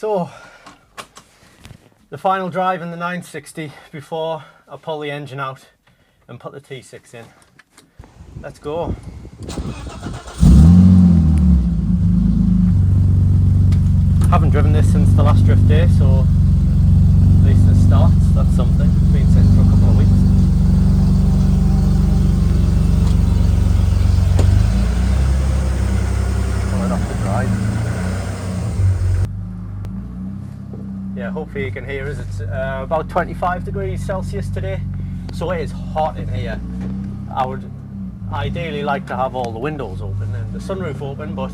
So, the final drive in the 960 before I pull the engine out and put the T6 in. Let's go. Haven't driven this since the last drift day, so at least it starts. That's something. It's been sitting for a couple of weeks. Pull it off the drive. Yeah, hopefully you can hear us. It's about 25 degrees Celsius today, so it is hot in here. I would ideally like to have all the windows open and the sunroof open, but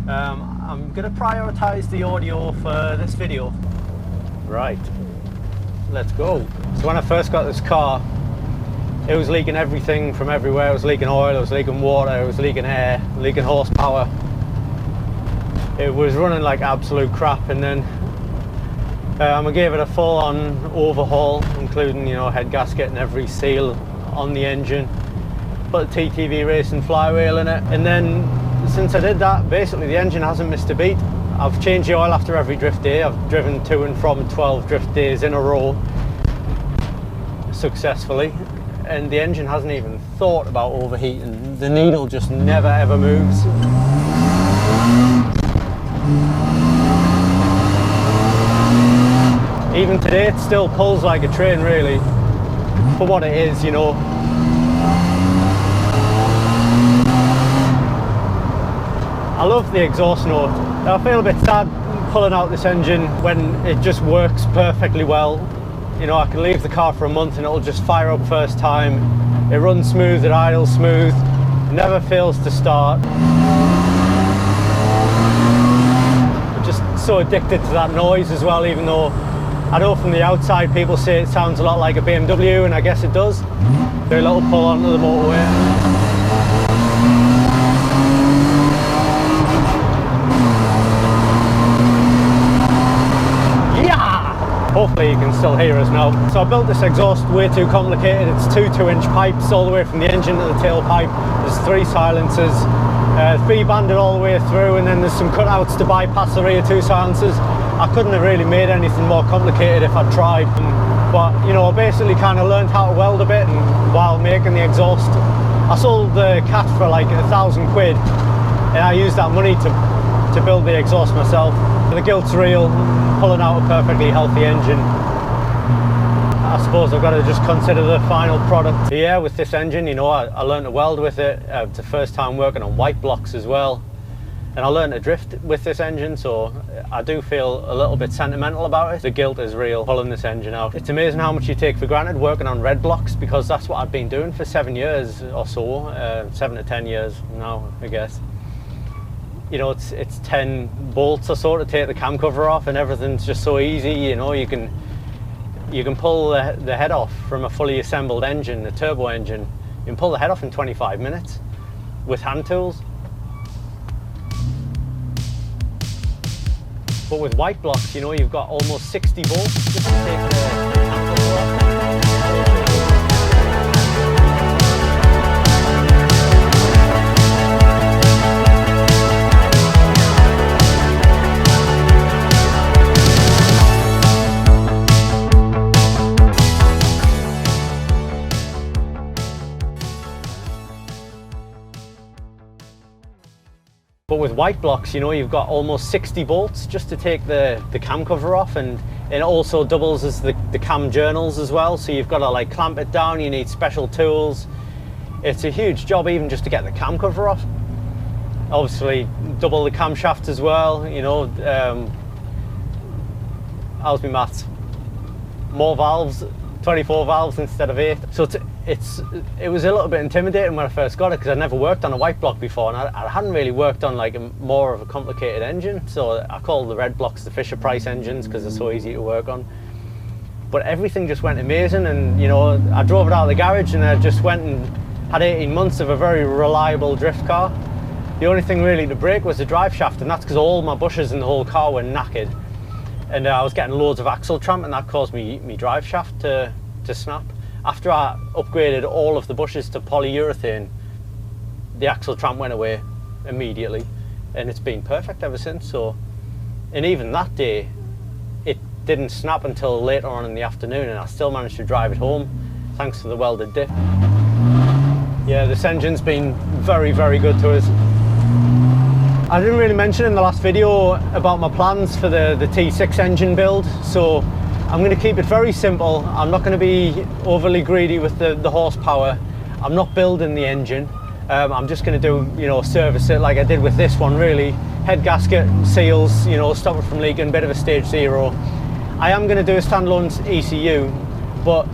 I'm going to prioritise the audio for this video. Right, let's go. So when I first got this car, it was leaking everything from everywhere. It was leaking oil, it was leaking water, it was leaking air, leaking horsepower. It was running like absolute crap, and then I gave it a full-on overhaul, including, you know, head gasket and every seal on the engine. Put a TTV racing flywheel in it, and then since I did that, basically the engine hasn't missed a beat. I've changed the oil after every drift day. I've driven to and from 12 drift days in a row successfully, and the engine hasn't even thought about overheating. The needle just never ever moves. Even today it still pulls like a train, really, for what it is, you know. I love the exhaust note. I feel a bit sad pulling out this engine when it just works perfectly well. You know, I can leave the car for a month and it'll just fire up first time. It runs smooth, it idles smooth, never fails to start. I'm just so addicted to that noise as well, even though I know from the outside people say it sounds a lot like a BMW, and I guess it does. Do a little pull onto the motorway. Yeah! Hopefully you can still hear us now. So I built this exhaust way too complicated. It's two 2-inch pipes all the way from the engine to the tailpipe. There's 3 silencers, 3 banded all the way through, and then there's some cutouts to bypass the rear 2 silencers. I couldn't have really made anything more complicated if I'd tried, but you know, I basically kind of learned how to weld a bit while making the exhaust. I sold the cat for like £1,000 quid, and I used that money to build the exhaust myself. The guilt's real, pulling out a perfectly healthy engine. I suppose I've got to just consider the final product. Yeah, with this engine, you know, I learned to weld with it. It's the first time working on white blocks as well. And I learned to drift with this engine, so I do feel a little bit sentimental about it. The guilt is real, pulling this engine out. It's amazing how much you take for granted working on red blocks, because that's what I've been doing for 7 years or so, 7 to 10 years now, I guess. You know, it's 10 bolts or so to take the cam cover off, and everything's just so easy. You know, you can pull the head off from a fully assembled engine, a turbo engine. You can pull the head off in 25 minutes with hand tools. But with white blocks, you know, you've got almost 60 bolts just to take the cam cover off. But with white blocks, you know, you've got almost 60 bolts just to take the cam cover off, and it also doubles as the cam journals as well. So you've got to like clamp it down, you need special tools. It's a huge job even just to get the cam cover off. Obviously double the camshaft as well, you know. How's my maths? More valves, 24 valves instead of 8. So it was a little bit intimidating when I first got it, because I'd never worked on a white block before, and I hadn't really worked on like more of a complicated engine. So I call the red blocks the Fisher Price engines because they're so easy to work on. But everything just went amazing, and you know, I drove it out of the garage and I just went and had 18 months of a very reliable drift car. The only thing really to break was the drive shaft, and that's because all my bushes in the whole car were knackered. And I was getting loads of axle tramp, and that caused me drive shaft to snap. After I upgraded all of the bushes to polyurethane, the axle tramp went away immediately, and it's been perfect ever since. So And even that day, it didn't snap until later on in the afternoon, and I still managed to drive it home thanks to the welded diff. Yeah, this engine's been very, very good to us. I didn't really mention in the last video about my plans for the T6 engine build, so I'm going to keep it very simple. I'm not going to be overly greedy with the horsepower. I'm not building the engine. I'm just going to do, you know, service it like I did with this one really. Head gasket, seals, you know, stop it from leaking, bit of a stage 0. I am going to do a standalone ECU, but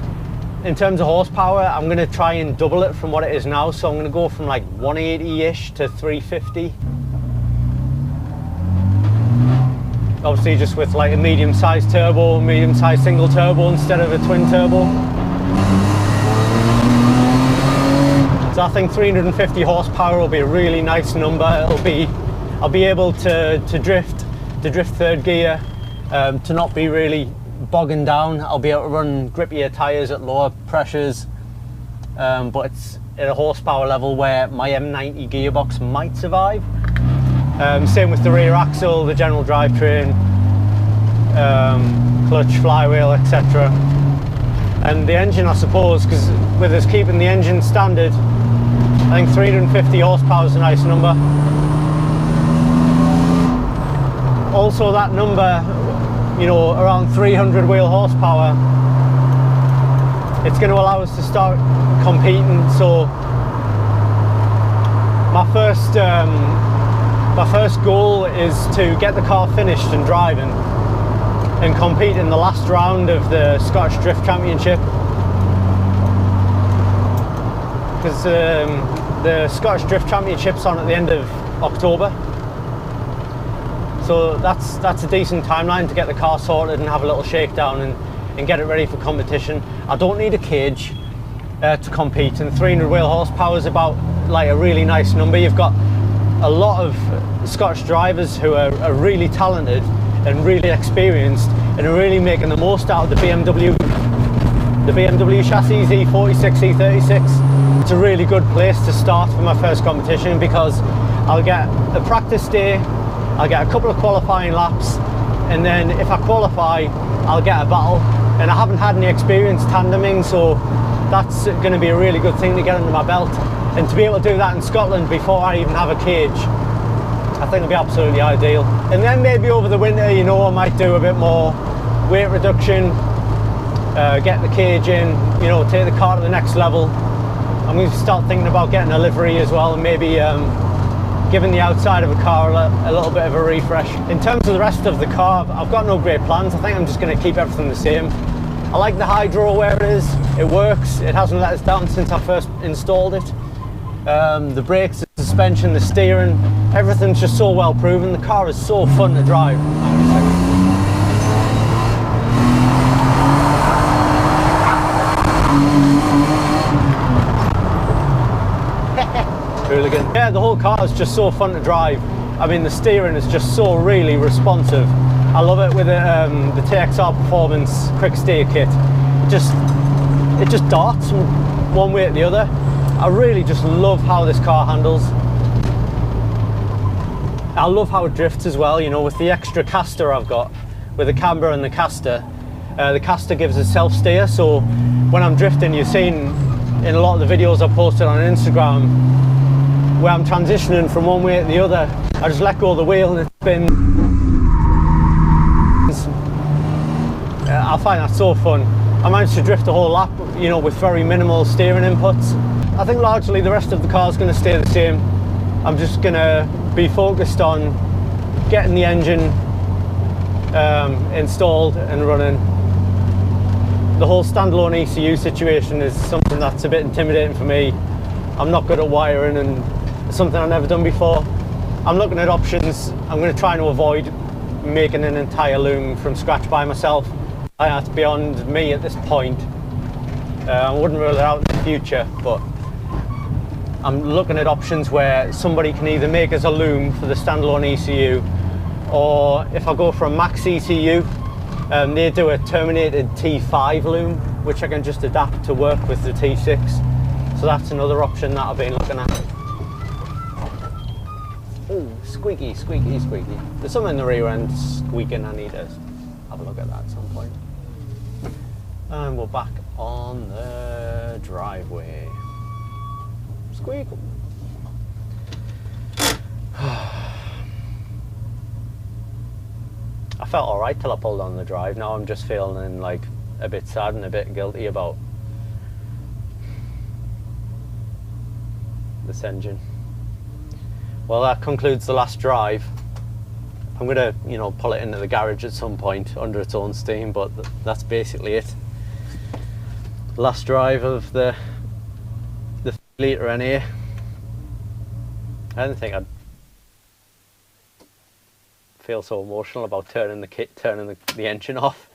in terms of horsepower, I'm going to try and double it from what it is now. So I'm going to go from like 180-ish to 350. Obviously just with like a medium-sized turbo, medium-sized single turbo instead of a twin turbo. So I think 350 horsepower will be a really nice number. I'll be able to drift third gear, to not be really bogging down. I'll be able to run grippier tyres at lower pressures, but it's at a horsepower level where my M90 gearbox might survive. Same with the rear axle, the general drivetrain, clutch, flywheel, etc. And the engine, I suppose, because with us keeping the engine standard, I think 350 horsepower is a nice number. Also that number, you know, around 300 wheel horsepower, it's going to allow us to start competing. So my first goal is to get the car finished and driving and compete in the last round of the Scottish Drift Championship, because the Scottish Drift Championship's on at the end of October. So that's a decent timeline to get the car sorted and have a little shakedown and get it ready for competition. I don't need a cage to compete, and 300 wheel horsepower is about like a really nice number. You've got a lot of Scottish drivers who are really talented and really experienced and are really making the most out of the BMW chassis, E46, E36. It's a really good place to start for my first competition, because I'll get a practice day, I'll get a couple of qualifying laps, and then if I qualify, I'll get a battle. And I haven't had any experience tandeming, so that's going to be a really good thing to get under my belt. And to be able to do that in Scotland before I even have a cage, I think it'll be absolutely ideal. And then maybe over the winter, you know, I might do a bit more weight reduction, get the cage in, you know, take the car to the next level. I'm going to start thinking about getting a livery as well, and maybe giving the outside of a car a little bit of a refresh. In terms of the rest of the car, I've got no great plans. I think I'm just going to keep everything the same. I like the hydro where it is. It works. It hasn't let us down since I first installed it. The brakes, the suspension, the steering, everything's just so well proven. The car is so fun to drive. Hooligan. Yeah, the whole car is just so fun to drive. I mean, the steering is just so really responsive. I love it with the TXR Performance quick steer kit. It just darts from one way to the other. I really just love how this car handles. I love how it drifts as well, you know, with the extra caster I've got, with the camber and the caster gives us self-steer, so when I'm drifting, you've seen in a lot of the videos I've posted on Instagram, where I'm transitioning from one way to the other, I just let go of the wheel and it spins. I find that so fun. I managed to drift a whole lap, you know, with very minimal steering inputs. I think largely the rest of the car is going to stay the same. I'm just going to be focused on getting the engine installed and running. The whole standalone ECU situation is something that's a bit intimidating for me. I'm not good at wiring, and it's something I've never done before. I'm looking at options. I'm going to try to avoid making an entire loom from scratch by myself. That's beyond me at this point. I wouldn't rule it out in the future, but I'm looking at options where somebody can either make us a loom for the standalone ECU, or if I go for a max ECU, they do a terminated T5 loom, which I can just adapt to work with the T6. So that's another option that I've been looking at. Oh, squeaky, squeaky, squeaky. There's something in the rear end squeaking. I need to have a look at that at some point. And we're back on the driveway. Squeak. I felt alright till I pulled on the drive. Now I'm just feeling like a bit sad and a bit guilty about this engine. Well, that concludes the last drive. I'm gonna, you know, pull it into the garage at some point under its own steam, but that's basically it. Last drive of the 3 litre NA. I didn't think I'd feel so emotional about turning the engine off.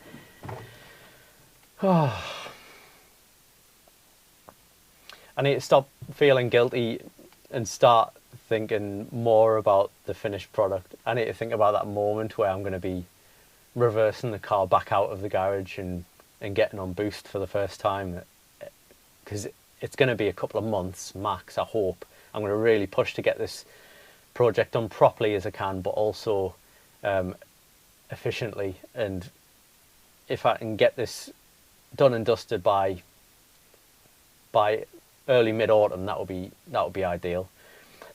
I need to stop feeling guilty and start thinking more about the finished product. I need to think about that moment where I'm going to be reversing the car back out of the garage and getting on boost for the first time, because it's going to be a couple of months max. I hope I'm going to really push to get this project done properly as I can, but also efficiently. And if I can get this done and dusted by early mid-autumn, that would be ideal.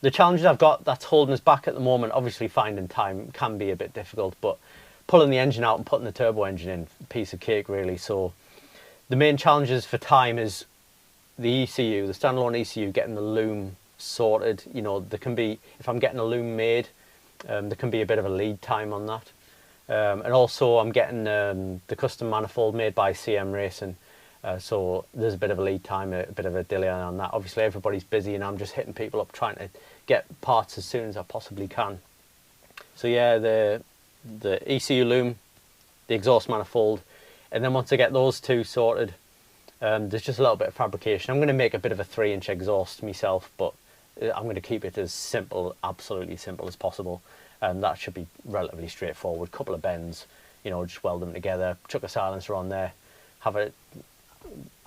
The challenges I've got that's holding us back at the moment, obviously finding time can be a bit difficult, but pulling the engine out and putting the turbo engine in, piece of cake really. So the main challenges for time is the ECU, the standalone ECU, getting the loom sorted. You know, there can be, if I'm getting a loom made, there can be a bit of a lead time on that. And also I'm getting the custom manifold made by CM Racing. So there's a bit of a lead time, a bit of a delay on that. Obviously everybody's busy and I'm just hitting people up trying to get parts as soon as I possibly can. So yeah, the ECU loom, the exhaust manifold, and then once I get those two sorted, there's just a little bit of fabrication. I'm going to make a bit of a 3-inch exhaust myself, but I'm going to keep it as simple, absolutely simple as possible. And that should be relatively straightforward. Couple of bends, you know, just weld them together, chuck a silencer on there, have it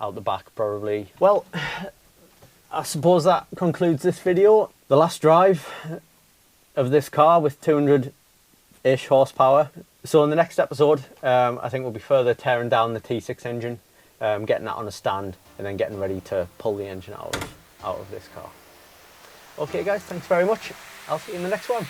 out the back probably. Well, I suppose that concludes this video. The last drive of this car with 200-ish horsepower. So in the next episode, I think we'll be further tearing down the T6 engine, getting that on a stand, and then getting ready to pull the engine out of this car. Okay guys, thanks very much. I'll see you in the next one.